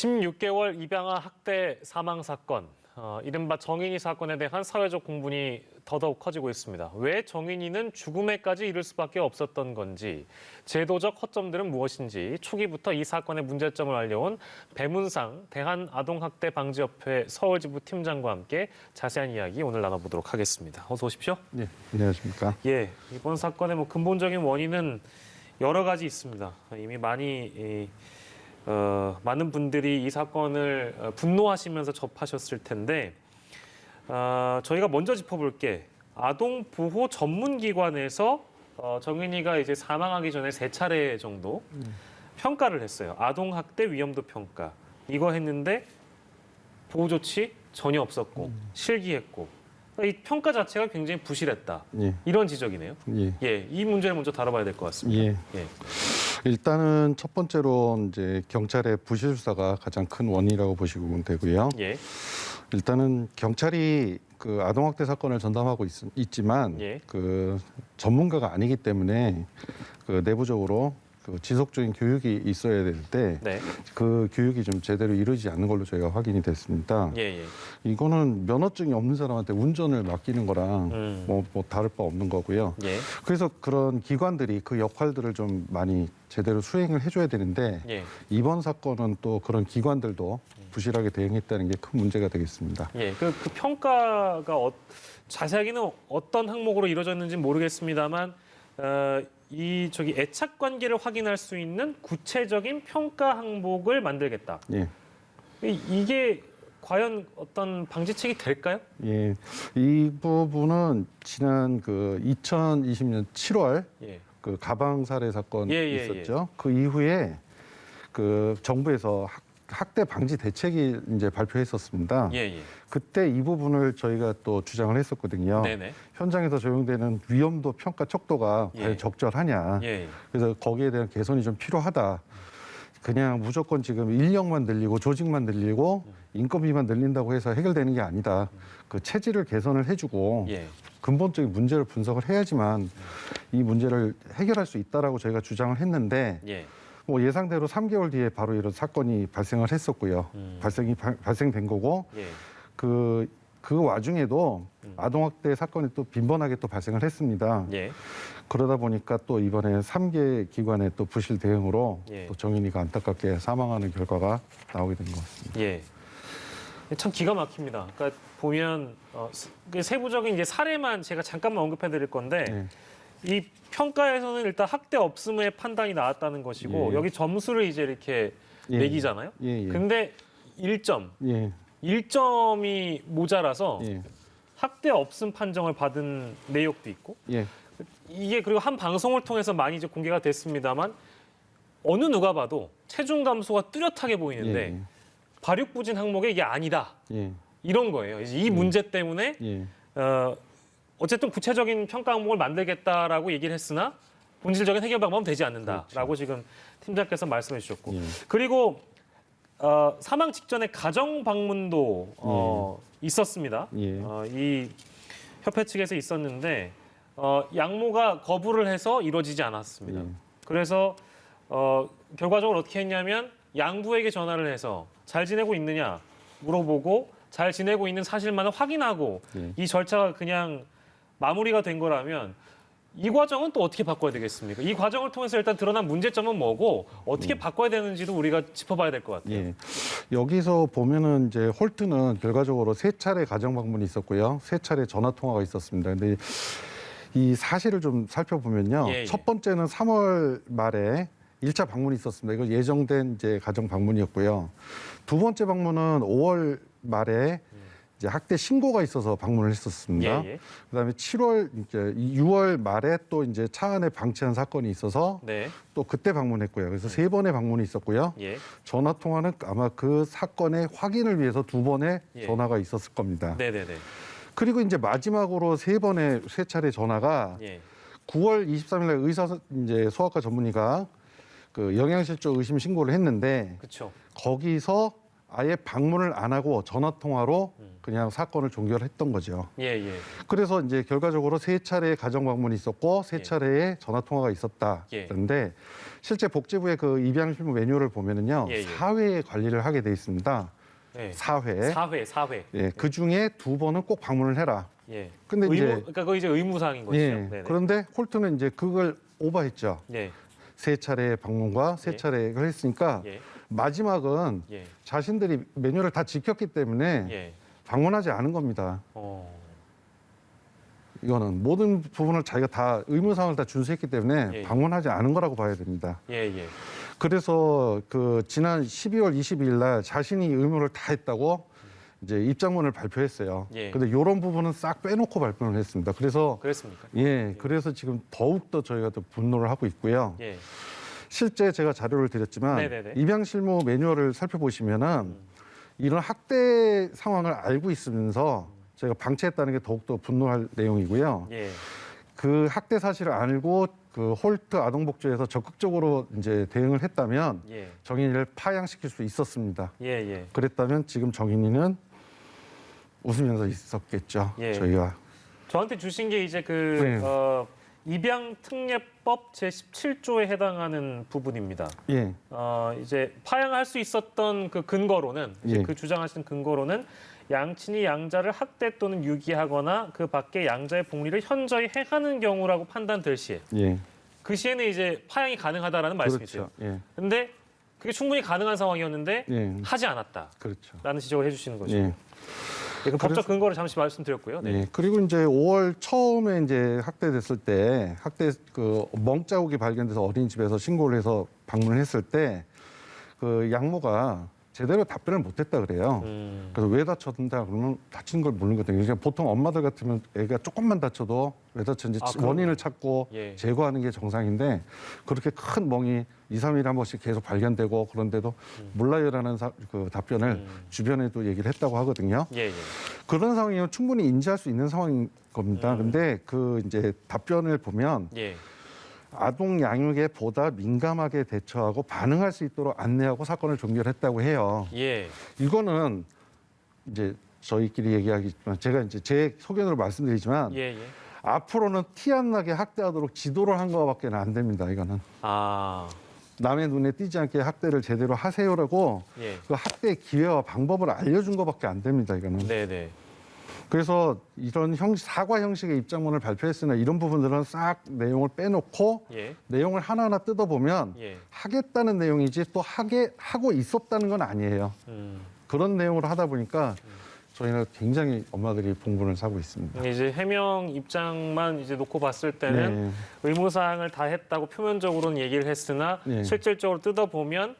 16개월 입양아 학대 사망 사건, 이른바 정인이 사건에 대한 사회적 공분이 더더욱 커지고 있습니다. 왜 정인이는 죽음에까지 이를 수밖에 없었던 건지, 제도적 허점들은 무엇인지 초기부터 이 사건의 문제점을 알려온 배문상 대한아동학대방지협회 서울지부 팀장과 함께 자세한 이야기 오늘 나눠보도록 하겠습니다. 어서 오십시오. 네, 안녕하십니까. 예, 이번 사건의 근본적인 원인은 여러 가지 있습니다. 이미 많은 분들이 이 사건을 분노하시면서 접하셨을 텐데 저희가 먼저 짚어볼 게 아동보호 전문기관에서 정인이가 이제 사망하기 전에 3차례 정도 평가를 했어요. 아동학대 위험도 평가. 이거 했는데 보호 조치 전혀 없었고 실기했고 이 평가 자체가 굉장히 부실했다. 예. 이런 지적이네요. 예. 예, 이 문제를 먼저 다뤄봐야 될 것 같습니다. 예. 예. 일단은 첫 번째로 이제 경찰의 부실 수사가 가장 큰 원인이라고 보시면 되고요. 예. 일단은 경찰이 그 아동학대 사건을 전담하고 있지만 예. 그 전문가가 아니기 때문에 그 내부적으로 그 지속적인 교육이 있어야 될 때 그 네. 교육이 좀 제대로 이루어지지 않는 걸로 저희가 확인이 됐습니다. 예, 예. 이거는 면허증이 없는 사람한테 운전을 맡기는 거랑 뭐 다를 바 없는 거고요. 예. 그래서 그런 기관들이 그 역할들을 좀 많이 제대로 수행을 해줘야 되는데 예. 이번 사건은 또 그런 기관들도 부실하게 대응했다는 게 큰 문제가 되겠습니다. 예, 그 평가가 자세하게는 어떤 항목으로 이루어졌는지는 모르겠습니다만 애착 관계를 확인할 수 있는 구체적인 평가 항목을 만들겠다. 예. 이게 과연 어떤 방지책이 될까요? 예. 이 부분은 지난 그 2020년 7월 예. 그 가방 살해 사건이 예. 있었죠. 그 이후에 그 정부에서 학대 방지 대책이 이제 발표했었습니다. 예. 그때 이 부분을 저희가 또 주장을 했었거든요. 네네. 현장에서 적용되는 위험도 평가 척도가 과연 적절하냐. 예. 그래서 거기에 대한 개선이 좀 필요하다. 그냥 무조건 지금 인력만 늘리고 조직만 늘리고 인건비만 늘린다고 해서 해결되는 게 아니다. 그 체질을 개선을 해주고 예. 근본적인 문제를 분석을 해야지만 이 문제를 해결할 수 있다라고 저희가 주장을 했는데 예. 뭐 예상대로 3개월 뒤에 바로 이런 사건이 발생을 했었고요. 발생된 거고 예. 그 와중에도 아동학대 사건이 또 빈번하게 또 발생을 했습니다. 예. 그러다 보니까 또 이번에 3개 기관의 또 부실 대응으로 예. 또 정인이가 안타깝게 사망하는 결과가 나오게 된 것 같습니다. 예. 참 기가 막힙니다. 그러니까 보면 세부적인 이제 사례만 제가 잠깐만 언급해 드릴 건데 예. 이 평가에서는 일단 학대 없음의 판단이 나왔다는 것이고 예. 여기 점수를 이제 이렇게 예. 매기잖아요. 예. 근데 1점. 예. 1점이 모자라서 예. 학대 없음 판정을 받은 내역도 있고 예. 이게 그리고 한 방송을 통해서 많이 이제 공개가 됐습니다만 어느 누가 봐도 체중 감소가 뚜렷하게 보이는데 예. 발육부진 항목에 이게 아니다. 예. 이런 거예요. 이 문제 때문에 예. 어쨌든 구체적인 평가 항목을 만들겠다라고 얘기를 했으나 본질적인 해결 방법은 되지 않는다라고 지금 팀장께서 말씀해 주셨고 예. 그리고 사망 직전에 가정 방문도 있었습니다. 예. 이 협회 측에서 있었는데 양모가 거부를 해서 이루어지지 않았습니다. 예. 그래서 결과적으로 어떻게 했냐면 양부에게 전화를 해서 잘 지내고 있느냐 물어보고 잘 지내고 있는 사실만을 확인하고 예. 이 절차가 그냥 마무리가 된 거라면 이 과정은 또 어떻게 바꿔야 되겠습니까? 이 과정을 통해서 일단 드러난 문제점은 뭐고 어떻게 바꿔야 되는지도 우리가 짚어봐야 될 것 같아요. 예. 여기서 보면은 이제 홀트는 결과적으로 3차례 가정 방문이 있었고요. 3차례 전화 통화가 있었습니다. 근데 이 사실을 좀 살펴보면요. 예. 첫 번째는 3월 말에 1차 방문이 있었습니다. 이거 예정된 이제 가정 방문이었고요. 두 번째 방문은 5월 말에 이제 학대 신고가 있어서 방문을 했었습니다. 예. 그다음에 6월 말에 또 이제 차 안에 방치한 사건이 있어서 네. 또 그때 방문했고요. 그래서 3번의 방문이 있었고요. 예. 전화 통화는 아마 그 사건의 확인을 위해서 2번의 예. 전화가 있었을 겁니다. 네네네. 그리고 이제 마지막으로 3차례 전화가 예. 9월 23일 날 이제 소아과 전문의가 그 영양실조 의심 신고를 했는데 그렇죠. 거기서 아예 방문을 안 하고 전화 통화로 그냥 사건을 종결했던 거죠. 예, 예. 그래서 이제 결과적으로 3차례의 가정 방문이 있었고 3차례의 전화 통화가 있었다. 예. 그런데 실제 복지부의 그 입양 실무 매뉴얼을 보면은요. 예, 예. 4회의 관리를 하게 돼 있습니다. 예. 4회. 4회. 예, 그 중에 2번은 꼭 방문을 해라. 예. 근데 이제 그러니까 그거 이제 의무사항인 것이죠. 예. 네네. 그런데 홀트는 이제 그걸 오버했죠. 예. 3차례의 방문과 3차례를 했으니까 예. 마지막은 예. 자신들이 매뉴얼을 다 지켰기 때문에 예. 방문하지 않은 겁니다. 이거는 모든 부분을 자기가 다 의무사항을 다 준수했기 때문에 예. 방문하지 않은 거라고 봐야 됩니다. 예, 예. 그래서 그 지난 12월 22일 날 자신이 의무를 다 했다고 이제 입장문을 발표했어요. 예. 근데 이런 부분은 싹 빼놓고 발표를 했습니다. 그래서 그랬습니까? 예, 그래서 지금 더욱더 저희가 더 분노를 하고 있고요. 예. 실제 제가 자료를 드렸지만 네네네. 입양 실무 매뉴얼을 살펴보시면은 이런 학대 상황을 알고 있으면서 저희가 방치했다는 게 더욱더 분노할 내용이고요. 예. 그 학대 사실을 알고 그 홀트 아동복지에서 적극적으로 이제 대응을 했다면 예. 정인이를 파양시킬 수 있었습니다. 예, 예. 그랬다면 지금 정인이는 웃으면서 있었겠죠. 예. 저희가. 저한테 주신 게 이제 네. 입양특례법 제17조에 해당하는 부분입니다. 예. 이제 파양할 수 있었던 그 근거로는 이제 예. 그 주장하신 근거로는 양친이 양자를 학대 또는 유기하거나 그 밖에 양자의 복리를 현저히 해하는 경우라고 판단될 시에 예. 그 시에는 이제 파양이 가능하다라는 말씀이세요. 그렇죠. 예. 근데 그게 충분히 가능한 상황이었는데 예. 하지 않았다라는 그렇죠. 지적을 해주시는 거죠. 예. 그 법적 근거를 잠시 말씀드렸고요. 네. 예. 그리고 이제 5월 처음에 이제 학대됐을 때 학대 그 멍자국이 발견돼서 어린이집에서 신고를 해서 방문을 했을 때 그 양모가 제대로 답변을 못했다 그래요. 그래서 왜 다쳤는다 그러면 다친 걸 모르거든요. 그러니까 보통 엄마들 같으면 애가 조금만 다쳐도 왜 다쳤는지 원인을 찾고 예. 제거하는 게 정상인데 그렇게 큰 멍이 2, 3일에 한 번씩 계속 발견되고 그런데도 몰라요라는 그 답변을 주변에도 얘기를 했다고 하거든요. 예, 예. 그런 상황이면 충분히 인지할 수 있는 상황인 겁니다. 근데 그 이제 답변을 보면 예. 아동 양육에 보다 민감하게 대처하고 반응할 수 있도록 안내하고 사건을 종결했다고 해요. 예. 이거는 이제 저희끼리 얘기하겠지만 제가 이제 제 소견으로 말씀드리지만 예, 예. 앞으로는 티 안 나게 학대하도록 지도를 한 거밖에 안 됩니다. 이거는 아, 남의 눈에 띄지 않게 학대를 제대로 하세요라고 예. 그 학대의 기회와 방법을 알려준 거밖에 안 됩니다. 이거는. 네, 네. 그래서 이런 사과 형식의 입장문을 발표했으나 이런 부분들은 싹 내용을 빼놓고 예. 내용을 하나하나 뜯어보면 예. 하겠다는 내용이지 또 하고 있었다는 건 아니에요. 그런 내용으로 하다 보니까 저희는 굉장히 엄마들이 봉분을 사고 있습니다. 이제 해명 입장만 이제 놓고 봤을 때는 네. 의무사항을 다 했다고 표면적으로는 얘기를 했으나 네. 실질적으로 뜯어보면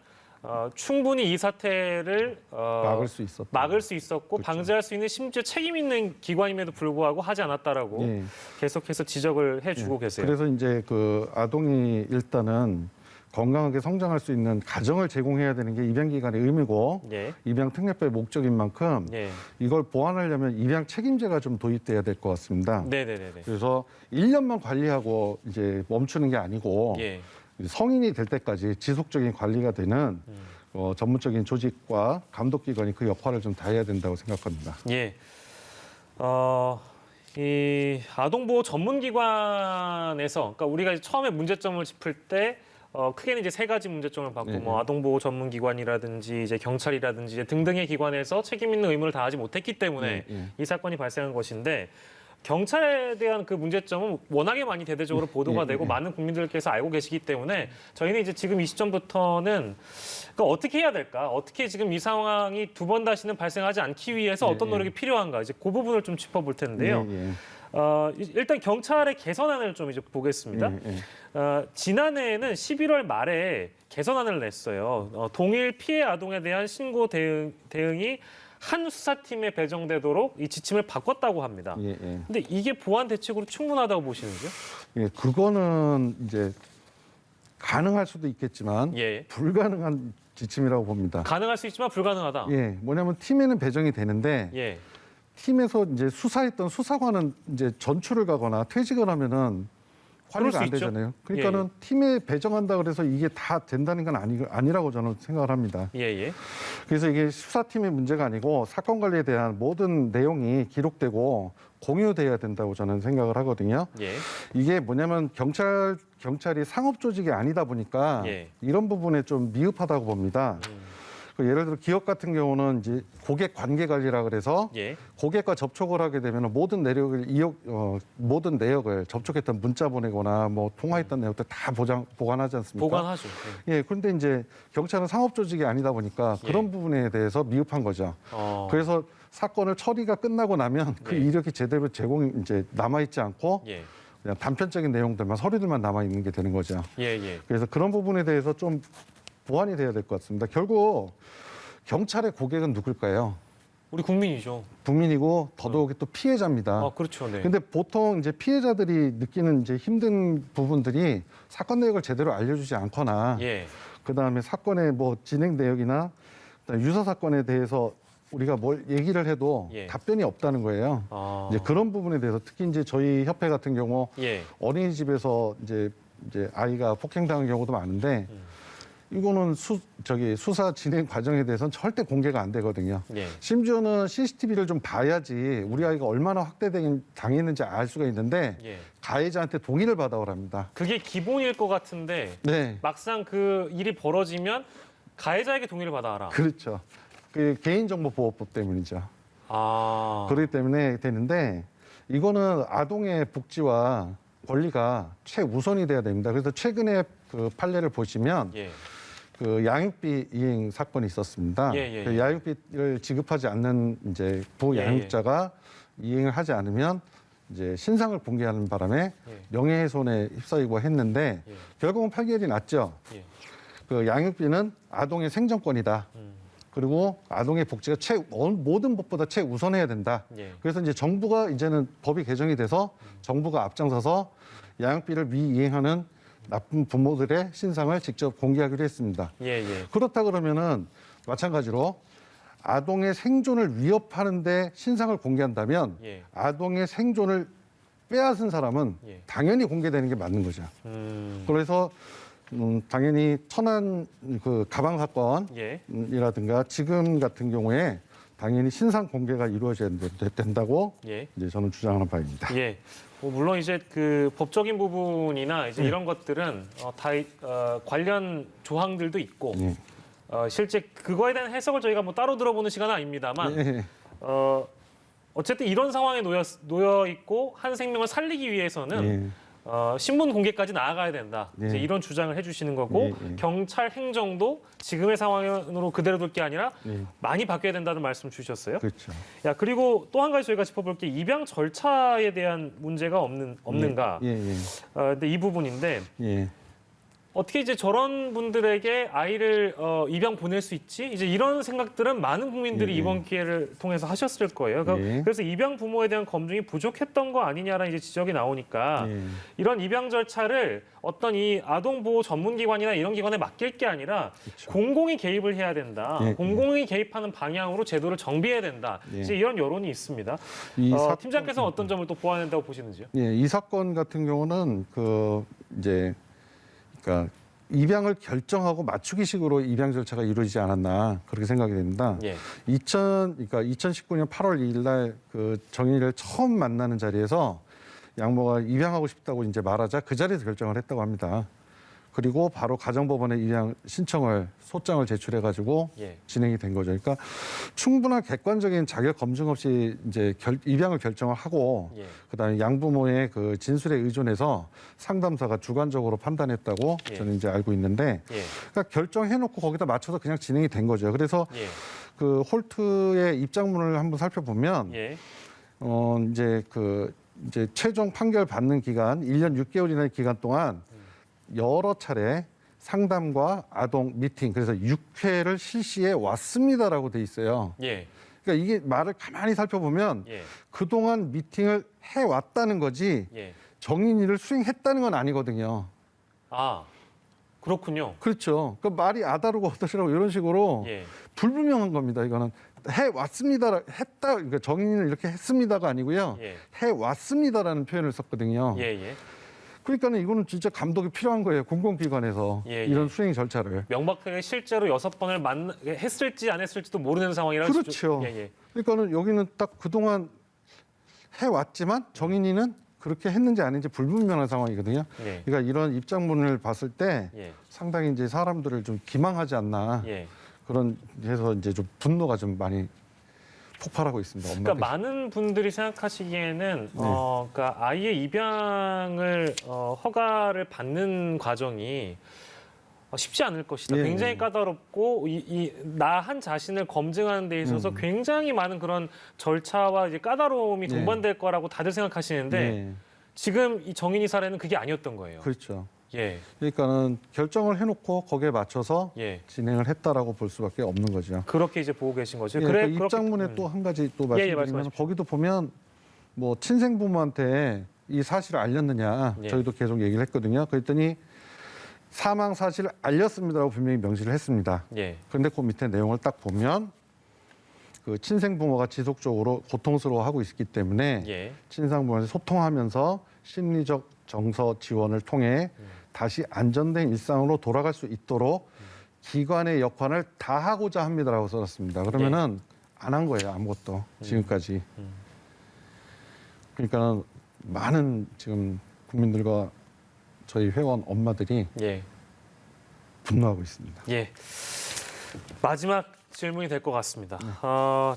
충분히 이 사태를 막을 수 있었고 그렇죠. 방지할 수 있는 심지어 책임 있는 기관임에도 불구하고 하지 않았다라고 예. 계속해서 지적을 해주고 계세요. 그래서 이제 그 아동이 일단은 건강하게 성장할 수 있는 가정을 제공해야 되는 게 입양기관의 의무고 예. 입양특례법의 목적인 만큼 예. 이걸 보완하려면 입양 책임제가 좀 도입돼야 될 것 같습니다. 네네네. 그래서 1년만 관리하고 이제 멈추는 게 아니고 예. 성인이 될 때까지 지속적인 관리가 되는 전문적인 조직과 감독기관이 그 역할을 좀 다해야 된다고 생각합니다. 예. 이 아동보호 전문기관에서, 그러니까 우리가 처음에 문제점을 짚을 때 크게는 이제 세 가지 문제점을 봤고, 네. 뭐 아동보호 전문기관이라든지 이제 경찰이라든지 이제 등등의 기관에서 책임 있는 의무를 다하지 못했기 때문에 네. 이 사건이 발생한 것인데. 경찰에 대한 그 문제점은 워낙에 많이 대대적으로 보도가 되고 많은 국민들께서 알고 계시기 때문에 저희는 이제 지금 이 시점부터는 그러니까 어떻게 해야 될까? 어떻게 지금 이 상황이 두 번 다시는 발생하지 않기 위해서 어떤 노력이 필요한가? 이제 그 부분을 좀 짚어볼 텐데요. 일단 경찰의 개선안을 좀 이제 보겠습니다. 지난해에는 11월 말에 개선안을 냈어요. 동일 피해 아동에 대한 신고 대응이 한 수사팀에 배정되도록 이 지침을 바꿨다고 합니다. 근데 이게 보완 대책으로 충분하다고 보시는지요? 예, 그거는 이제 가능할 수도 있겠지만 예. 불가능한 지침이라고 봅니다. 가능할 수 있지만 불가능하다. 예, 뭐냐면 팀에는 배정이 되는데 예. 팀에서 이제 수사했던 수사관은 이제 전출을 가거나 퇴직을 하면은 그럴 수 관리가 안 있죠. 되잖아요. 그러니까는 팀에 배정한다 그래서 이게 다 된다는 건 아니라고 저는 생각을 합니다. 예. 그래서 이게 수사팀의 문제가 아니고 사건 관리에 대한 모든 내용이 기록되고 공유돼야 된다고 저는 생각을 하거든요. 예. 이게 뭐냐면 경찰이 상업 조직이 아니다 보니까 예. 이런 부분에 좀 미흡하다고 봅니다. 그 예를 들어 기업 같은 경우는 이제 고객 관계 관리라 그래서 예. 고객과 접촉을 하게 되면 모든 모든 내역을 접촉했던 문자 보내거나 뭐 통화했던 내역들 다 보관하지 않습니까? 보관하죠. 예, 그런데 이제 경찰은 상업 조직이 아니다 보니까 예. 그런 부분에 대해서 미흡한 거죠. 예. 그래서 사건을 처리가 끝나고 나면 그 네. 이력이 제대로 이제 남아 있지 않고 예. 그냥 단편적인 내용들만 서류들만 남아 있는 게 되는 거죠. 예. 예. 그래서 그런 부분에 대해서 좀 보완이 돼야 될 것 같습니다. 결국 경찰의 고객은 누굴까요? 우리 국민이죠. 국민이고 더더욱이 또 피해자입니다. 아, 그렇죠. 네. 근데 보통 이제 피해자들이 느끼는 이제 힘든 부분들이 사건 내역을 제대로 알려주지 않거나 예. 그다음에 사건의 뭐 진행 내역이나 그다음에 유사 사건에 대해서 우리가 뭘 얘기를 해도 예. 답변이 없다는 거예요. 아. 이제 그런 부분에 대해서 특히 이제 저희 협회 같은 경우 예. 어린이집에서 이제 아이가 폭행당한 경우도 많은데 이거는 수사 진행 과정에 대해서는 절대 공개가 안 되거든요. 예. 심지어는 CCTV를 좀 봐야지 우리 아이가 얼마나 당했는지 알 수가 있는데 예. 가해자한테 동의를 받아오랍니다. 그게 기본일 것 같은데 네, 막상 그 일이 벌어지면 가해자에게 동의를 받아라. 그렇죠. 그 개인정보보호법 때문이죠. 아. 그렇기 때문에 되는데 이거는 아동의 복지와 권리가 최우선이 돼야 됩니다. 그래서 최근에 그 판례를 보시면 예. 그 양육비 이행 사건이 있었습니다. 예. 그 양육비를 지급하지 않는 이제 부양육자가 이행을 하지 않으면 이제 신상을 공개하는 바람에 예. 명예훼손에 휩싸이고 했는데 예. 결국은 판결이 났죠. 예. 그 양육비는 아동의 생존권이다. 그리고 아동의 복지가 모든 법보다 최우선해야 된다. 예. 그래서 이제 정부가 이제는 법이 개정이 돼서 정부가 앞장서서 양육비를 미이행하는 나쁜 부모들의 신상을 직접 공개하기로 했습니다. 예. 예. 그렇다 그러면은 마찬가지로 아동의 생존을 위협하는데 신상을 공개한다면 예. 아동의 생존을 빼앗은 사람은 예. 당연히 공개되는 게 맞는 거죠. 음. 그래서 당연히 천안 그 가방 예. 사건이라든가 지금 같은 경우에 당연히 신상 공개가 이루어져야 된다고 예. 이제 저는 주장하는 바입니다. 예. 뭐 물론 이제 그 법적인 부분이나 이제 이런 것들은 관련 조항들도 있고 예. 실제 그거에 대한 해석을 저희가 뭐 따로 들어보는 시간은 아닙니다만 예. 어쨌든 이런 상황에 놓여 있고 한 생명을 살리기 위해서는 예. 신문 공개까지 나아가야 된다. 예. 이제 이런 주장을 해주시는 거고 예. 경찰 행정도 지금의 상황으로 그대로 둘 게 아니라 예. 많이 바뀌어야 된다는 말씀 주셨어요. 그렇죠. 야, 그리고 또 한 가지 저희가 짚어볼 게 입양 절차에 대한 문제가 없는가. 예. 근데 이 부분인데 예. 어떻게 이제 저런 분들에게 아이를 입양 보낼 수 있지? 이제 이런 생각들은 많은 국민들이 예. 이번 기회를 통해서 하셨을 거예요. 예. 그래서 입양 부모에 대한 검증이 부족했던 거 아니냐라는 이제 지적이 나오니까 예. 이런 입양 절차를 어떤 이 아동보호 전문기관이나 이런 기관에 맡길 게 아니라 그렇죠. 공공이 개입을 해야 된다. 예. 공공이 개입하는 방향으로 제도를 정비해야 된다. 예. 이제 이런 여론이 있습니다. 이 팀장께서는 어떤 점을 또 보완해야 된다고 보시는지요? 예, 이 사건 같은 경우는 그러니까 입양을 결정하고 맞추기식으로 입양 절차가 이루어지지 않았나 그렇게 생각이 됩니다. 예. 2019년 8월 2일 날 그 정인이를 처음 만나는 자리에서 양모가 입양하고 싶다고 이제 말하자 그 자리에서 결정을 했다고 합니다. 그리고 바로 가정법원에 입양 신청을 소장을 제출해 가지고 예. 진행이 된 거죠. 그러니까 충분한 객관적인 자격 검증 없이 이제 입양을 결정을 하고 예. 그다음에 양부모의 그 진술에 의존해서 상담사가 주관적으로 판단했다고 예. 저는 이제 알고 있는데 예. 그러니까 결정해놓고 거기다 맞춰서 그냥 진행이 된 거죠. 그래서 예. 그 홀트의 입장문을 한번 살펴보면 예. 이제 최종 판결 받는 기간 1년 6개월이라는 기간 동안 여러 차례 상담과 아동 미팅 그래서 6회를 실시해 왔습니다라고 돼 있어요. 예. 그러니까 이게 말을 가만히 살펴보면 예. 그동안 미팅을 해 왔다는 거지 예. 정인이를 수행했다는 건 아니거든요. 아, 그렇군요. 그렇죠. 그 말이 아다르고 어떠시라고 이런 식으로 예. 불분명한 겁니다. 이거는 해 왔습니다. 했다. 그러니까 정인이는 이렇게 했습니다가 아니고요. 예. 해 왔습니다라는 표현을 썼거든요. 예. 예. 그러니까는 이거는 진짜 감독이 필요한 거예요. 공공기관에서 예, 이런 예. 수행 절차를. 명백하게 실제로 6번을 했을지 안 했을지도 모르는 상황이라는 그렇죠. 예, 예. 그러니까는 여기는 딱 그동안 해왔지만 정인이는 그렇게 했는지 아닌지 불분명한 상황이거든요. 예. 그러니까 이런 입장문을 봤을 때 예. 상당히 이제 사람들을 좀 기망하지 않나 예. 그런 해서 이제 좀 분노가 좀 많이 폭발하고 있습니다. 엄마들. 그러니까 많은 분들이 생각하시기에는 그러니까 아이의 입양을 허가를 받는 과정이 쉽지 않을 것이다. 예, 굉장히 예. 까다롭고 나 한 자신을 검증하는 데 있어서 굉장히 많은 그런 절차와 이제 까다로움이 예. 동반될 거라고 다들 생각하시는데 네, 지금 이 정인이 사례는 그게 아니었던 거예요. 그렇죠. 예, 그러니까는 결정을 해놓고 거기에 맞춰서 예. 진행을 했다라고 볼 수밖에 없는 거죠. 그렇게 이제 보고 계신 거죠. 예, 그래, 그 입장문에 또 한 가지 또 예, 예, 말씀드리면 말씀하십시오. 거기도 보면 뭐 친생부모한테 이 사실을 알렸느냐 예. 저희도 계속 얘기를 했거든요. 그랬더니 사망 사실을 알렸습니다라고 분명히 명시를 했습니다. 예, 그런데 그 밑에 내용을 딱 보면 그 친생부모가 지속적으로 고통스러워하고 있기 때문에 예, 친상부모한테 소통하면서 심리적 정서 지원을 통해 다시 안전된 일상으로 돌아갈 수 있도록 기관의 역할을 다 하고자 합니다라고 써놨습니다. 그러면은 안 한 거예요, 아무것도 지금까지. 그러니까 많은 지금 국민들과 저희 회원 엄마들이 예. 분노하고 있습니다. 예. 마지막 질문이 될 것 같습니다.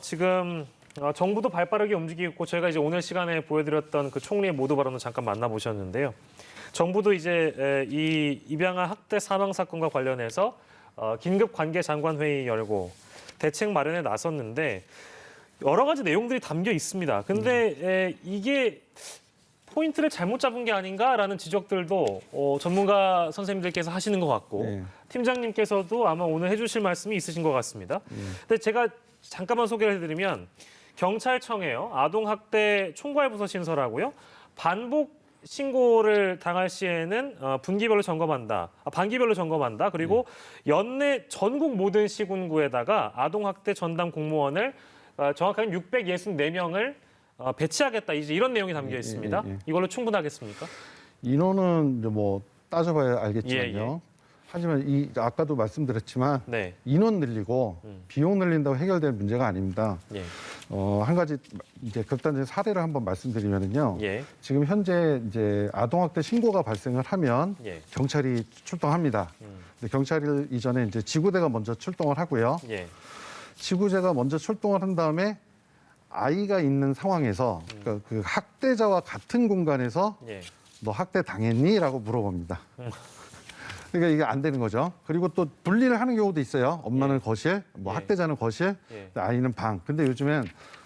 지금 정부도 발빠르게 움직이고 있고 저희가 이제 오늘 시간에 보여드렸던 그 총리의 모두 발언을 잠깐 만나보셨는데요. 정부도 이제 이 입양아 학대 사망 사건과 관련해서 긴급 관계 장관 회의 열고 대책 마련에 나섰는데 여러 가지 내용들이 담겨 있습니다. 근데 이게 포인트를 잘못 잡은 게 아닌가라는 지적들도 전문가 선생님들께서 하시는 것 같고 네. 팀장님께서도 아마 오늘 해주실 말씀이 있으신 것 같습니다. 근데 제가 잠깐만 소개를 해드리면 경찰청에요. 아동학대 총괄부서 신설하고요. 반복 신고를 당할 시에는 분기별로 점검한다. 반기별로 점검한다. 그리고 연내 전국 모든 시군구에다가 아동학대 전담 공무원을 정확하게 664명을 배치하겠다. 이제 이런 내용이 담겨 있습니다. 이걸로 충분하겠습니까? 인원은 이제 뭐 따져봐야 알겠지만요. 예, 예. 하지만 이 아까도 말씀드렸지만 네. 인원 늘리고 비용 늘린다고 해결될 문제가 아닙니다. 예. 한 가지 이제 극단적인 사례를 한번 말씀드리면은요. 예. 지금 현재 이제 아동학대 신고가 발생을 하면 예. 경찰이 출동합니다. 근데 경찰이 이전에 이제 지구대가 먼저 출동을 하고요. 예. 지구대가 먼저 출동을 한 다음에 아이가 있는 상황에서 그러니까 그 학대자와 같은 공간에서 예. 너 학대 당했니?라고 물어봅니다. 그러니까 이게 안 되는 거죠. 그리고 또 분리를 하는 경우도 있어요. 엄마는 거실, 뭐 예. 학대자는 거실, 예. 아이는 방. 근데 요즘엔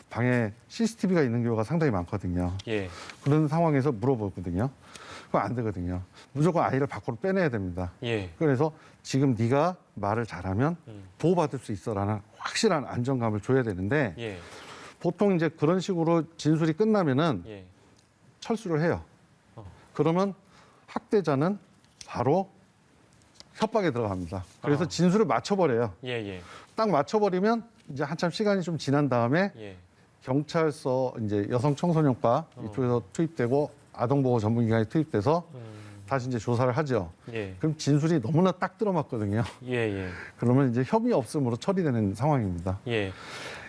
방에 CCTV가 있는 경우가 상당히 많거든요. 예. 그런 상황에서 물어보거든요. 그거 안 되거든요. 무조건 아이를 밖으로 빼내야 됩니다. 예. 그래서 지금 네가 말을 잘하면 보호받을 수 있어라는 확실한 안정감을 줘야 되는데 예. 보통 이제 그런 식으로 진술이 끝나면은 예. 철수를 해요. 그러면 학대자는 바로 협박에 들어갑니다. 그래서 진술을 맞춰버려요. 예. 예. 딱 맞춰버리면 이제 한참 시간이 좀 지난 다음에 예. 경찰서 이제 여성 청소년과 이쪽에서 투입되고 아동보호 전문기관이 투입돼서 다시 이제 조사를 하죠. 예. 그럼 진술이 너무나 딱 들어맞거든요. 예. 예. 그러면 이제 협의 없음으로 처리되는 상황입니다. 예.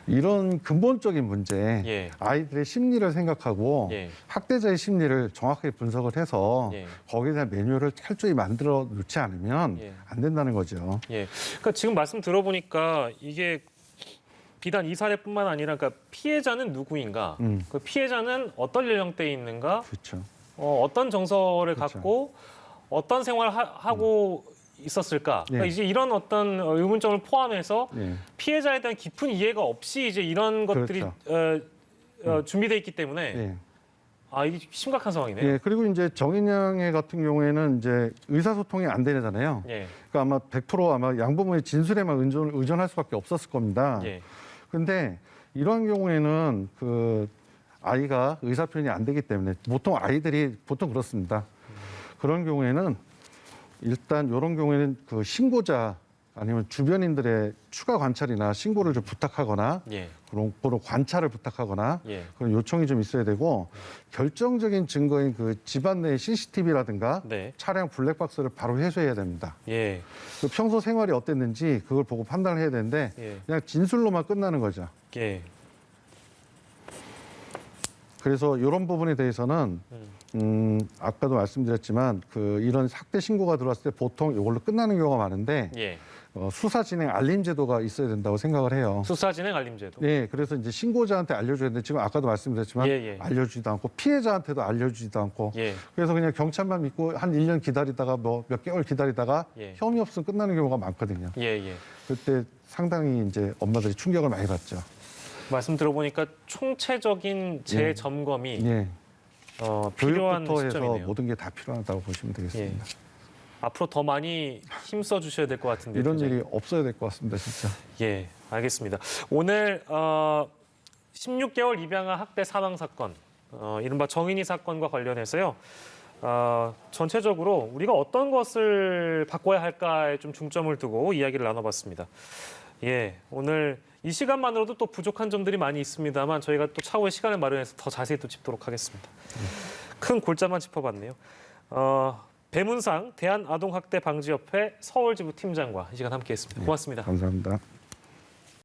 이런 근본적인 문제, 예. 아이들의 심리를 생각하고 예. 학대자의 심리를 정확하게 분석을 해서 예. 거기에 대한 매뉴얼을 철저히 만들어 놓지 않으면 예. 안 된다는 거죠. 예. 그러니까 지금 말씀 들어보니까 이게 비단 이 사례뿐만 아니라 그러니까 피해자는 누구인가, 그 피해자는 어떤 연령대에 있는가, 그렇죠. 어떤 정서를 그렇죠. 갖고 어떤 생활을 하고 있었을까. 그러니까 예. 이제 이런 어떤 의문점을 포함해서 예. 피해자에 대한 깊은 이해가 없이 이제 이런 것들이 준비돼 있기 때문에 예. 이게 심각한 상황이네요. 예. 그리고 이제 정인양의 같은 경우에는 이제 의사소통이 안 되잖아요. 예. 그러니까 아마 100% 아마 양부모의 진술에만 의존할 수밖에 없었을 겁니다. 예. 근데 이러한 경우에는 그 아이가 의사 표현이 안 되기 때문에 보통 아이들이 보통 그렇습니다. 그런 경우에는 일단 이런 경우에는 그 신고자 아니면 주변인들의 추가 관찰이나 신고를 좀 부탁하거나 예. 그런 관찰을 부탁하거나 예. 그런 요청이 좀 있어야 되고 결정적인 증거인 그 집안 내 CCTV라든가 네. 차량 블랙박스를 바로 회수해야 됩니다. 예. 그 평소 생활이 어땠는지 그걸 보고 판단을 해야 되는데 예. 그냥 진술로만 끝나는 거죠. 예. 그래서 이런 부분에 대해서는 아까도 말씀드렸지만 그 이런 학대 신고가 들어왔을 때 보통 이걸로 끝나는 경우가 많은데 예. 수사 진행 알림 제도가 있어야 된다고 생각을 해요. 수사 진행 알림제도. 네, 그래서 이제 신고자한테 알려줘야 되는데 지금 아까도 말씀드렸지만 예, 예. 알려주지도 않고 피해자한테도 알려주지도 않고 예. 그래서 그냥 경찰만 믿고 한 1년 기다리다가 뭐 몇 개월 기다리다가 예. 혐의 없으면 끝나는 경우가 많거든요. 예, 예. 그때 상당히 이제 엄마들이 충격을 많이 받죠. 말씀 들어보니까 총체적인 재점검이 예. 필요한 교육부터 해서 시점이네요. 모든 게 다 필요하다고 보시면 되겠습니다. 앞으로 더 많이 힘써 주셔야 될 것 같은데. 이런 팀장님. 일이 없어야 될 것 같습니다, 진짜. 예, 알겠습니다. 오늘 16개월 입양아 학대 사망 사건, 이른바 정인이 사건과 관련해서요. 전체적으로 우리가 어떤 것을 바꿔야 할까에 좀 중점을 두고 이야기를 나눠봤습니다. 예, 오늘 이 시간만으로도 또 부족한 점들이 많이 있습니다만 저희가 또 차후에 시간을 마련해서 더 자세히 또 짚도록 하겠습니다. 큰 골자만 짚어봤네요. 배문상 대한아동학대방지협회 서울지부 팀장과 이 시간 함께했습니다. 고맙습니다. 감사합니다.